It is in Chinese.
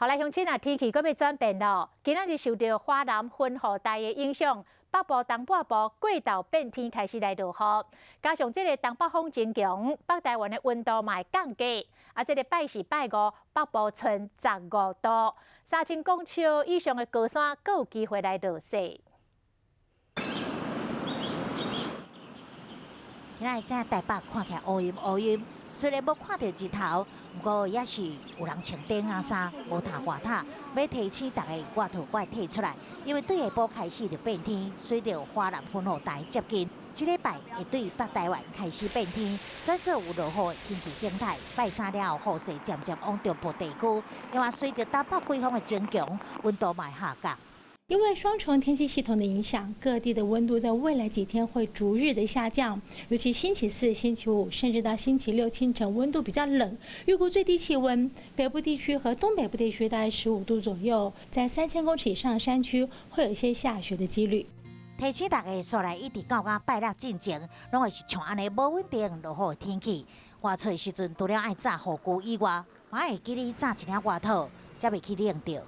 后来乡亲啊，天气阁要转变咯。今仔日受到华南云雨带的影响，北部、东半部过昼变天开始来落雨，加上这个东北风真强，北台湾的温度嘛会降低。啊，这个拜四、拜五，北部剩15度，3000公尺以上的高山阁有机会来落雪。今仔日台北看起来乌阴乌阴，虽然无看到日头，不过也是有人穿短仔衫，无搭外套，要提醒大家外套快退出来，因为对下晡开始就变天，随着华南云雨带接近，这礼拜会对北台湾开始变天，转做有落雨的天气形态。拜三了后，雨势渐渐往中部地区，因为随着东北季风的增强，温度嘛下降。 因为双重天气系统的影响，各地的温度在未来几天会逐日的下降，尤其星期四、星期五，甚至到星期六清晨，温度比较冷。预估最低气温，北部地区和东北部地区大概15度左右，在3000公尺以上的山区会有一些下雪的几率。提醒大家，说来一直到拜六进前，拢会是像安尼无稳定落雨的天气。外出的时阵，除了爱炸雨具以外，还会记得炸一领外套，才袂去冷着。